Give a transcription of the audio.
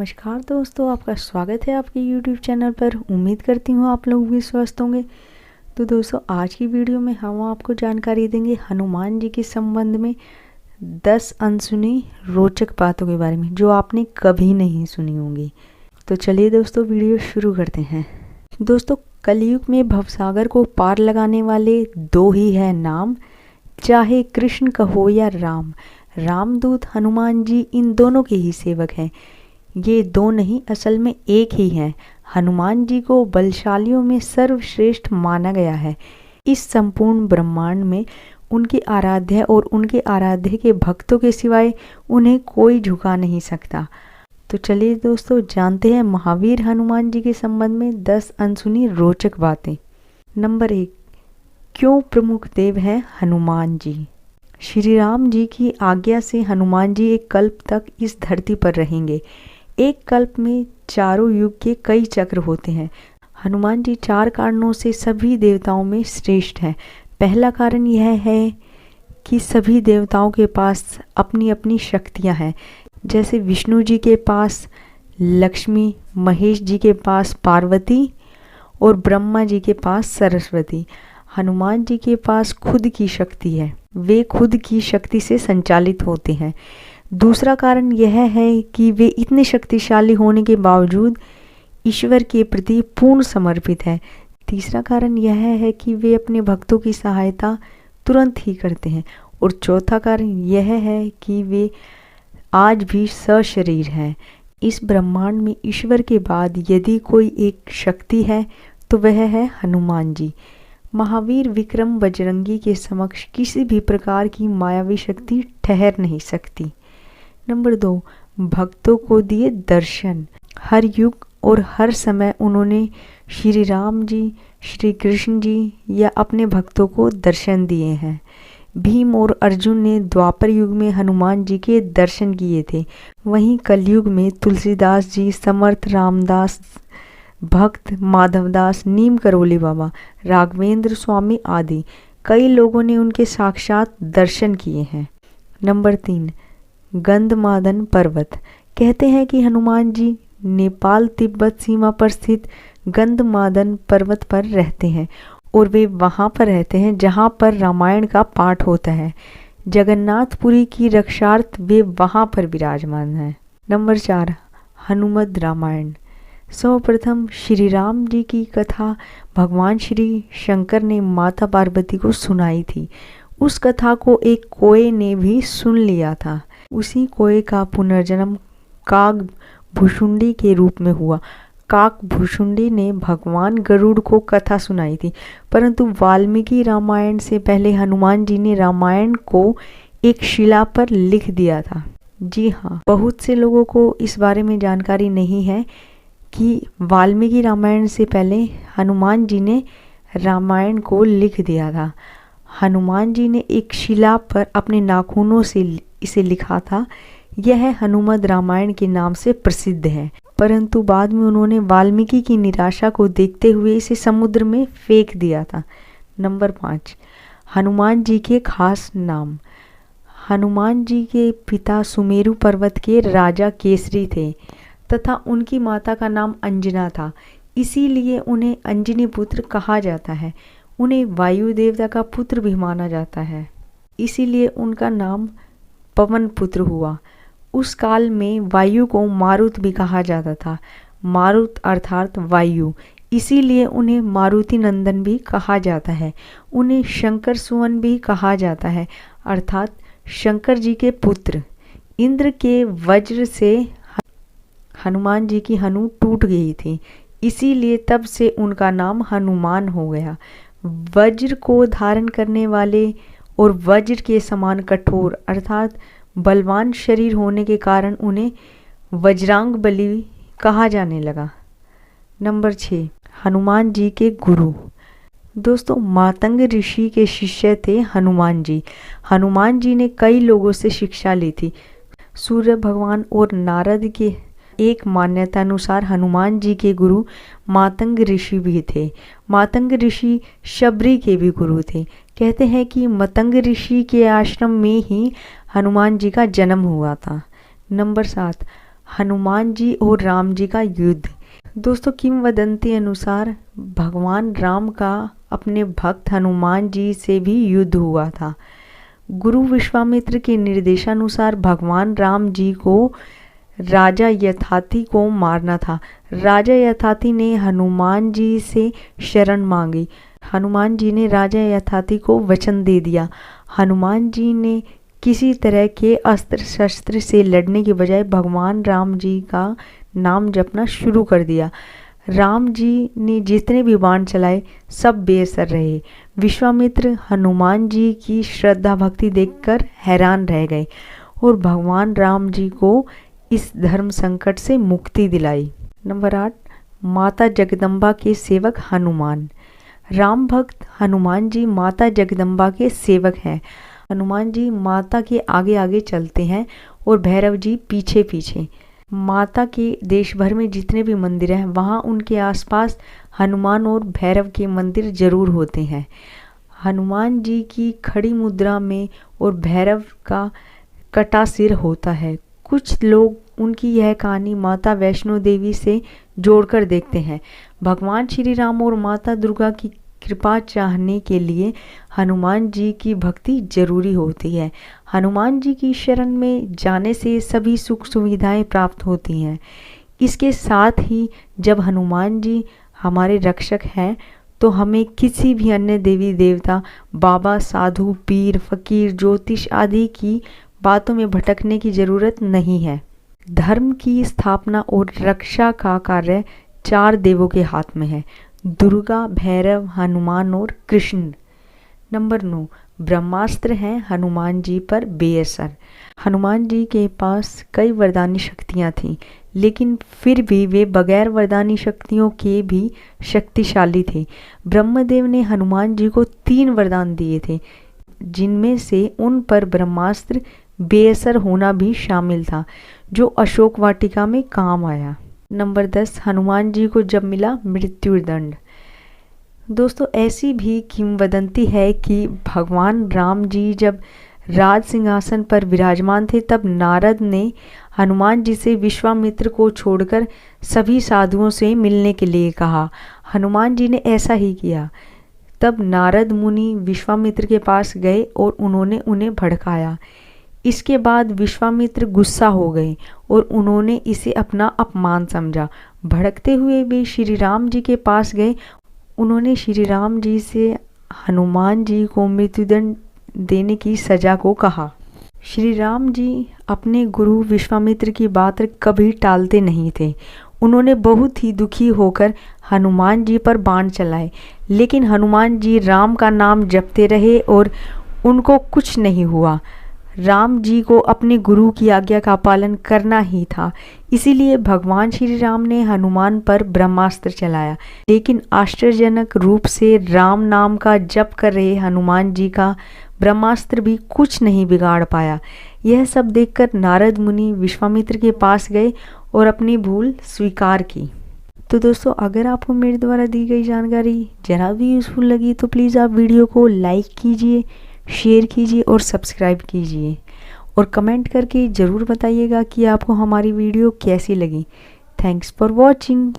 नमस्कार दोस्तों, आपका स्वागत है आपके YouTube चैनल पर। उम्मीद करती हूँ आप लोग भी स्वस्थ होंगे। तो दोस्तों, आज की वीडियो में हम आपको जानकारी देंगे हनुमान जी के संबंध में 10 अनसुनी रोचक बातों के बारे में जो आपने कभी नहीं सुनी होंगी। तो चलिए दोस्तों, वीडियो शुरू करते हैं। दोस्तों, कलयुग में भवसागर को पार लगाने वाले दो ही है नाम, चाहे कृष्ण कहो या राम। रामदूत हनुमान जी इन दोनों के ही सेवक हैं। ये दो नहीं, असल में एक ही हैं। हनुमान जी को बलशालियों में सर्वश्रेष्ठ माना गया है। इस संपूर्ण ब्रह्मांड में उनके आराध्य और उनके आराध्य के भक्तों के सिवाय उन्हें कोई झुका नहीं सकता। तो चलिए दोस्तों, जानते हैं महावीर हनुमान जी के संबंध में 10 अनसुनी रोचक बातें। नंबर 1, क्यों प्रमुख देव हैं हनुमान जी। श्री राम जी की आज्ञा से हनुमान जी एक कल्प तक इस धरती पर रहेंगे। एक कल्प में चारों युग के कई चक्र होते हैं। हनुमान जी 4 कारणों से सभी देवताओं में श्रेष्ठ हैं। पहला कारण यह है कि सभी देवताओं के पास अपनी अपनी शक्तियां हैं। जैसे विष्णु जी के पास लक्ष्मी, महेश जी के पास पार्वती और ब्रह्मा जी के पास सरस्वती। हनुमान जी के पास खुद की शक्ति है, वे खुद की शक्ति से संचालित होते हैं। दूसरा कारण यह है कि वे इतने शक्तिशाली होने के बावजूद ईश्वर के प्रति पूर्ण समर्पित हैं। तीसरा कारण यह है कि वे अपने भक्तों की सहायता तुरंत ही करते हैं। और चौथा कारण यह है कि वे आज भी सशरीर हैं। इस ब्रह्मांड में ईश्वर के बाद यदि कोई एक शक्ति है तो वह है हनुमान जी। महावीर विक्रम बजरंगी के समक्ष किसी भी प्रकार की मायावी शक्ति ठहर नहीं सकती। नंबर 2, भक्तों को दिए दर्शन। हर युग और हर समय उन्होंने श्री राम जी, श्री कृष्ण जी या अपने भक्तों को दर्शन दिए हैं। भीम और अर्जुन ने द्वापर युग में हनुमान जी के दर्शन किए थे। वहीं कलयुग में तुलसीदास जी, समर्थ रामदास, भक्त माधवदास, नीम करोली बाबा, राघवेंद्र स्वामी आदि कई लोगों ने उनके साक्षात दर्शन किए हैं। नंबर 3, गंधमादन पर्वत। कहते हैं कि हनुमान जी नेपाल तिब्बत सीमा पर स्थित गंधमादन पर्वत पर रहते हैं और वे वहां पर रहते हैं जहां पर रामायण का पाठ होता है। जगन्नाथपुरी की रक्षार्थ वे वहां पर विराजमान हैं। नंबर 4, हनुमद रामायण। सर्वप्रथम श्री राम जी की कथा भगवान श्री शंकर ने माता पार्वती को सुनाई थी। उस कथा को एक कोए ने भी सुन लिया था। उसी कोए का पुनर्जन्म काग भुषुंडी के रूप में हुआ। काक भुषुंडी ने भगवान गरुड़ को कथा सुनाई थी, परंतु वाल्मीकि रामायण से पहले हनुमान जी ने रामायण को एक शिला पर लिख दिया था। जी हाँ, बहुत से लोगों को इस बारे में जानकारी नहीं है कि वाल्मीकि रामायण से पहले हनुमान जी ने रामायण को लिख दिया था। हनुमान जी ने एक शिला पर अपने नाखूनों से इसे लिखा था। यह हनुमद रामायण के नाम से प्रसिद्ध है, परंतु बाद में उन्होंने वाल्मीकि की निराशा को देखते हुए इसे समुद्र में फेंक दिया था। नंबर 5, हनुमान जी के खास नाम। हनुमान जी के पिता सुमेरु पर्वत के राजा केसरी थे तथा उनकी माता का नाम अंजना था, इसीलिए उन्हें अंजनी पुत्र कहा जाता है। उन्हें वायु देवता का पुत्र भी माना जाता है, इसीलिए उनका नाम पवन पुत्र हुआ। उस काल में वायु को मारुत भी कहा जाता था। मारुत अर्थात वायु, इसीलिए उन्हें मारुति नंदन भी कहा जाता है। उन्हें शंकर सुवन भी कहा जाता है, अर्थात शंकर जी के पुत्र। इंद्र के वज्र से हनुमान जी की हनु टूट गई थी, इसीलिए तब से उनका नाम हनुमान हो गया। वज्र को धारण करने वाले और वज्र के समान कठोर अर्थात बलवान शरीर होने के कारण उन्हें वज्रांग बली कहा जाने लगा। नंबर 6, हनुमान जी के गुरु। दोस्तों, मातंग ऋषि के शिष्य थे हनुमान जी। हनुमान जी ने कई लोगों से शिक्षा ली थी। सूर्य भगवान और नारद के एक मान्यता अनुसार हनुमान जी के गुरु मातंग ऋषि भी थे। मातंग ऋषि शबरी के भी गुरु थे। कहते हैं कि मतंग ऋषि के आश्रम में ही हनुमान जी का जन्म हुआ था। नंबर 7, हनुमान जी और राम जी का युद्ध। दोस्तों, किंवदंती अनुसार भगवान राम का अपने भक्त हनुमान जी से भी युद्ध हुआ था। गुरु विश्वामित्र के निर्देशानुसार भगवान राम जी को राजा यथाति को मारना था। राजा यथाति ने हनुमान जी से शरण मांगी। हनुमान जी ने राजा यथाति को वचन दे दिया। हनुमान जी ने किसी तरह के अस्त्र शस्त्र से लड़ने के बजाय भगवान राम जी का नाम जपना शुरू कर दिया। राम जी ने जितने भी बाण चलाए सब बेअसर रहे। विश्वामित्र हनुमान जी की श्रद्धा भक्ति देखकर हैरान रह गए और भगवान राम जी को इस धर्म संकट से मुक्ति दिलाई। नंबर 8, माता जगदम्बा के सेवक हनुमान। राम भक्त हनुमान जी माता जगदम्बा के सेवक हैं। हनुमान जी माता के आगे आगे चलते हैं और भैरव जी पीछे पीछे। माता के देश भर में जितने भी मंदिर हैं वहाँ उनके आसपास हनुमान और भैरव के मंदिर जरूर होते हैं। हनुमान जी की खड़ी मुद्रा में और भैरव का कटा सिर होता है। कुछ लोग उनकी यह कहानी माता वैष्णो देवी से जोड़कर देखते हैं। भगवान श्री राम और माता दुर्गा की कृपा चाहने के लिए हनुमान जी की भक्ति जरूरी होती है। हनुमान जी की शरण में जाने से सभी सुख सुविधाएं प्राप्त होती हैं। इसके साथ ही जब हनुमान जी हमारे रक्षक हैं तो हमें किसी भी अन्य देवी देवता, बाबा, साधु, पीर, फकीर, ज्योतिष आदि की बातों में भटकने की जरूरत नहीं है। धर्म की स्थापना और रक्षा का कार्य 4 देवों के हाथ में है, दुर्गा, भैरव, हनुमान और कृष्ण। नंबर 9, ब्रह्मास्त्र हैं हनुमान जी पर बेअसर। हनुमान जी के पास कई वरदानी शक्तियां थीं, लेकिन फिर भी वे बगैर वरदानी शक्तियों के भी शक्तिशाली थे। ब्रह्मदेव ने हनुमान जी को 3 वरदान दिए थे, जिनमें से उन पर ब्रह्मास्त्र बेअसर होना भी शामिल था, जो अशोक वाटिका में काम आया। नंबर 10, हनुमान जी को जब मिला मृत्युदंड। दोस्तों, ऐसी भी किंवदंती है कि भगवान राम जी जब राज सिंहासन पर विराजमान थे तब नारद ने हनुमान जी से विश्वामित्र को छोड़कर सभी साधुओं से मिलने के लिए कहा। हनुमान जी ने ऐसा ही किया। तब नारद मुनि विश्वामित्र के पास गए और उन्होंने उन्हें भड़काया। इसके बाद विश्वामित्र गुस्सा हो गए और उन्होंने इसे अपना अपमान समझा। भड़कते हुए वे श्री राम जी के पास गए। उन्होंने श्री राम जी से हनुमान जी को मृत्युदंड देने की सजा को कहा। श्री राम जी अपने गुरु विश्वामित्र की बात कभी टालते नहीं थे। उन्होंने बहुत ही दुखी होकर हनुमान जी पर बाण चलाए, लेकिन हनुमान जी राम का नाम जपते रहे और उनको कुछ नहीं हुआ। राम जी को अपने गुरु की आज्ञा का पालन करना ही था, इसीलिए भगवान श्री राम ने हनुमान पर ब्रह्मास्त्र चलाया। लेकिन आश्चर्यजनक रूप से राम नाम का जप कर रहे हनुमान जी का ब्रह्मास्त्र भी कुछ नहीं बिगाड़ पाया। यह सब देखकर नारद मुनि विश्वामित्र के पास गए और अपनी भूल स्वीकार की। तो दोस्तों, अगर आपको मेरे द्वारा दी गई जानकारी जरा भी यूज़फुल लगी तो प्लीज़ आप वीडियो को लाइक कीजिए, शेयर कीजिए और सब्सक्राइब कीजिए और कमेंट करके ज़रूर बताइएगा कि आपको हमारी वीडियो कैसी लगी। Thanks for watching.